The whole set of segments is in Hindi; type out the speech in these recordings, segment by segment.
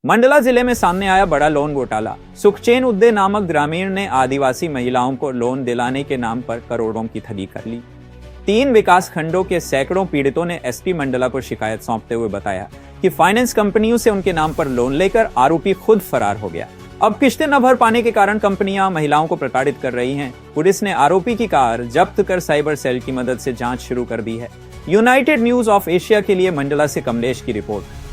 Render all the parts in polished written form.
मंडला जिले में सामने आया बड़ा लोन घोटाला। सुखचैन उद्दे नामक ग्रामीण ने आदिवासी महिलाओं को लोन दिलाने के नाम पर करोड़ों की ठगी कर ली। 3 विकास खंडों के सैकड़ों पीड़ितों ने एसपी मंडला को शिकायत सौंपते हुए बताया कि फाइनेंस कंपनियों से उनके नाम पर लोन लेकर आरोपी खुद फरार हो गया। अब किस्तें न भर पाने के कारण कंपनियां महिलाओं को प्रताड़ित कर रही हैं। पुलिस ने आरोपी की कार जब्त कर साइबर सेल की मदद से जांच शुरू कर दी है। यूनाइटेड न्यूज ऑफ एशिया के लिए मंडला से कमलेश की रिपोर्ट।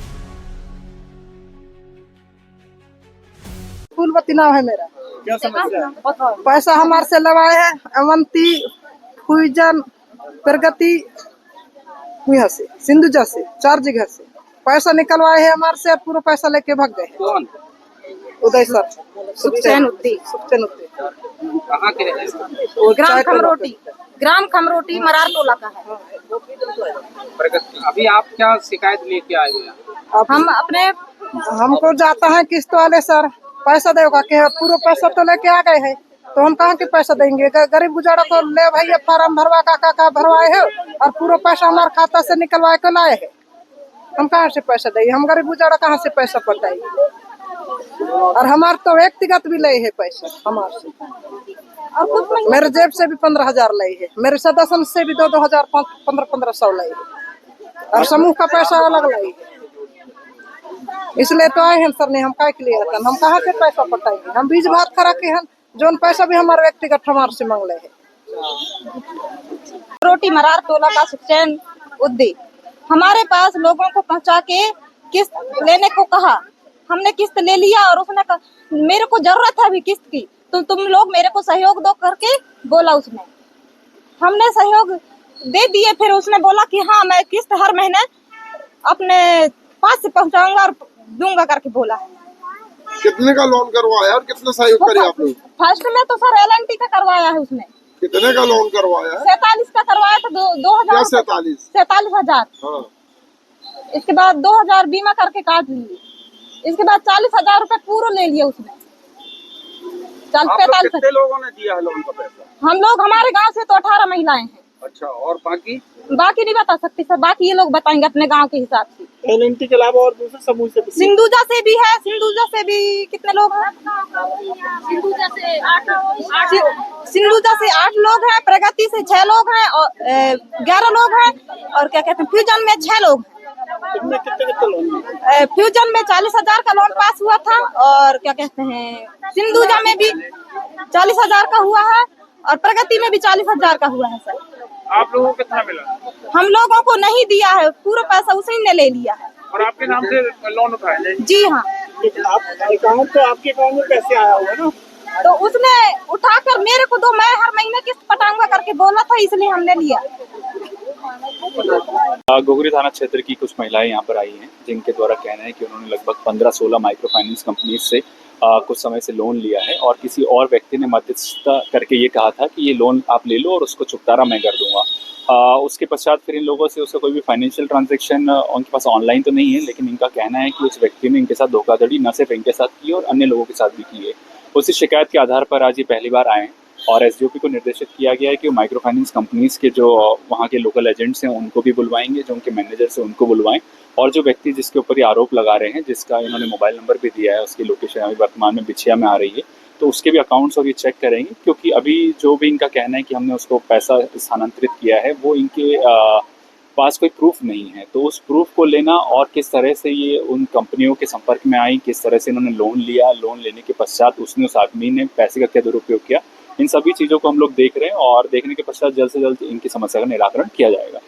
फूलवती नाम है मेरा। क्या समस्या है? पैसा हमारे से लवाए है अवंती, फुईजन, प्रगति, यहाँ से सिंधुजा से 4 जगह से पैसा निकलवाए है हमारे से। पूरा पैसा लेके भाग गए। कौन? उदय सर, सुखचैन उद्दी। कहाँ के रहने वाले? ग्राम खमरोटी मरार टोला का है। अभी आप क्या शिकायत लेके आए हैं? हम अपने हमको जाता है किस्त वाले सर पैसा देगा के पूरा पैसा तो लेके आ गए हैं, तो हम कहाँ के पैसा देंगे? गरीब गुजारा को ले भैया फार्म भरवा का भरवाए है और पूरा पैसा हमारे खाता से निकलवाए के लाए है। हम कहाँ से पैसा देंगे? हम गरीब गुजारा कहाँ से पैसा पटाएंगे? और हमारे तो व्यक्तिगत भी ले है पैसा हमारे से, और मेरे जेब से भी 15,000 ले है, मेरे सदस्य से भी 2,000 1500 ले है, और समूह का पैसा अलग ले है। इसलिए तो आए हैं सर ने, हम के लिए आते हैं। हम कहाँ से पैसा पटाएंगे? हम बीज भात करा के हैं, जोन पैसा भी हमारे व्यक्तिगत हमारे से मांग ले है। रोटी मरार टोला का सुखचैन उद्दी हमारे पास लोगों को पहुंचा के किस्त लेने को कहा। हमने किस्त ले लिया और उसने मेरे को जरूरत है अभी किस्त की, तो तुम लोग मेरे को सहयोग दो करके बोला उसने। हमने सहयोग दे दिए। फिर उसने बोला कि हाँ मैं किस्त हर महीने अपने पास से पहुंचाऊंगा और दूंगा करके बोला। कितने का लोन करवाया और कितना सहयोग करे आप लोग? फर्स्ट में तो सर LNT का करवाया है उसने। कितने का लोन करवाया है? 47 का करवाया था। 2,000 47,000। हाँ। इसके बाद 2,000 बीमा करके काट लिए। इसके बाद 40,000 रुपए पूरा ले लिया उसने। कितने लोगों ने दिया है लोन का पैसा? हम लोग हमारे गांव से तो 18 महिलाएं हैं। अच्छा, और बाकी नहीं बता सकती सर, बाकी ये लोग बताएंगे अपने गांव के हिसाब से। LNT के अलावा और दूसरे समूह से? सिंधुजा से भी है। सिंधुजा से भी कितने लोग हैं? सिंधुजा से 8 लोग हैं, प्रगति से 6 लोग हैं और 11 लोग हैं, और क्या कहते हैं फ्यूजन में 6 लोग हैं। कितने लोन? फ्यूजन में 40,000 का लोन पास हुआ था, और क्या कहते हैं सिंधुजा में भी 40,000 का हुआ है, और प्रगति में भी 40,000 का हुआ है सर। आप लोगों को कितना मिला? हम लोगों को नहीं दिया है, पूरा पैसा उसी ने ले लिया है। और आपके नाम से लोन उठाया? जी हाँ। अकाउंट तो आपके अकाउंट में पैसे आया होगा ना? तो उसने उठाकर मेरे को दो, मैं हर महीने किस्त पटाऊंगा करके बोला था, इसलिए हमने लिया। गोगरी थाना क्षेत्र की कुछ महिलाएं यहाँ पर आई हैं, जिनके द्वारा कहना है कि उन्होंने लगभग 15-16 माइक्रो फाइनेंस कंपनी से कुछ समय से लोन लिया है, और किसी और व्यक्ति ने मध्यस्थता करके ये कहा था कि ये लोन आप ले लो और उसको चुकतारा मैं कर दूंगा। उसके पश्चात फिर इन लोगों से उसका कोई भी फाइनेंशियल ट्रांजैक्शन उनके पास ऑनलाइन तो नहीं है, लेकिन इनका कहना है कि उस व्यक्ति ने इनके साथ धोखाधड़ी न सिर्फ इनके साथ की और अन्य लोगों के साथ भी की है। उसी शिकायत के आधार पर आज ये पहली बार आए हैं, और SDOP को निर्देशित किया गया है कि माइक्रो फाइनेंस कंपनीज के जो वहाँ के लोकल एजेंट्स हैं उनको भी बुलवाएंगे, जो उनके मैनेजर्स हैं उनको बुलवाएं, और जो व्यक्ति जिसके ऊपर ये आरोप लगा रहे हैं, जिसका इन्होंने मोबाइल नंबर भी दिया है, उसकी लोकेशन अभी वर्तमान में बिछिया में आ रही है, तो उसके भी अकाउंट्स और ये चेक करेंगे, क्योंकि अभी जो भी इनका कहना है कि हमने उसको पैसा स्थानांतरित किया है, वो इनके पास कोई प्रूफ नहीं है। तो उस प्रूफ को लेना, और किस तरह से ये उन कंपनियों के संपर्क में आई, किस तरह से इन्होंने लोन लिया, लोन लेने के पश्चात उसने उस आदमी ने पैसे का क्या दुरुपयोग किया, इन सभी चीज़ों को हम लोग देख रहे हैं, और देखने के पश्चात जल्द से जल्द इनकी समस्या का निराकरण किया जाएगा।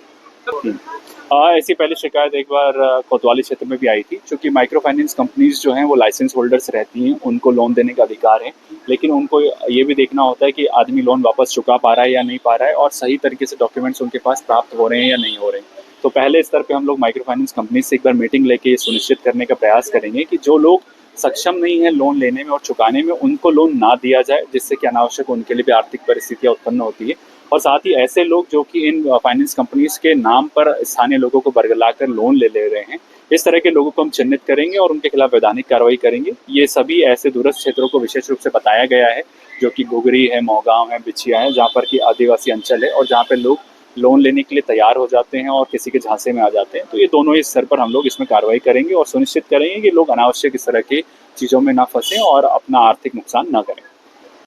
ऐसी पहले शिकायत एक बार कोतवाली क्षेत्र में भी आई थी, क्योंकि माइक्रो फाइनेंस कंपनीज जो हैं वो लाइसेंस होल्डर्स रहती हैं, उनको लोन देने का अधिकार है, लेकिन उनको ये भी देखना होता है कि आदमी लोन वापस चुका पा रहा है या नहीं पा रहा है, और सही तरीके से डॉक्यूमेंट्स उनके पास प्राप्त हो रहे हैं या नहीं हो रहे हैं। तो पहले स्तर पर हम लोग माइक्रो फाइनेंस कंपनी से एक बार मीटिंग लेके ये सुनिश्चित करने का प्रयास करेंगे कि जो लोग सक्षम नहीं है लोन लेने में और चुकाने में, उनको लोन ना दिया जाए, जिससे कि अनावश्यक उनके लिए भी आर्थिक परिस्थितियां उत्पन्न होती है। और साथ ही ऐसे लोग जो कि इन फाइनेंस कंपनीज के नाम पर स्थानीय लोगों को बरगलाकर लोन ले रहे हैं, इस तरह के लोगों को हम चिन्हित करेंगे और उनके खिलाफ वैधानिक कार्रवाई करेंगे। ये सभी ऐसे दूरस्थ क्षेत्रों को विशेष रूप से बताया गया है, जो कि गोगरी है, मोहगांव है, बिछिया है, जहाँ पर कि आदिवासी अंचल है, और जहाँ पर लोग लोन लेने के लिए तैयार हो जाते हैं और किसी के झांसे में आ जाते हैं। तो ये दोनों ही स्तर पर हम लोग इसमें कार्रवाई करेंगे और सुनिश्चित करेंगे कि लोग अनावश्यक इस तरह की चीज़ों में ना फंसें और अपना आर्थिक नुकसान ना करें।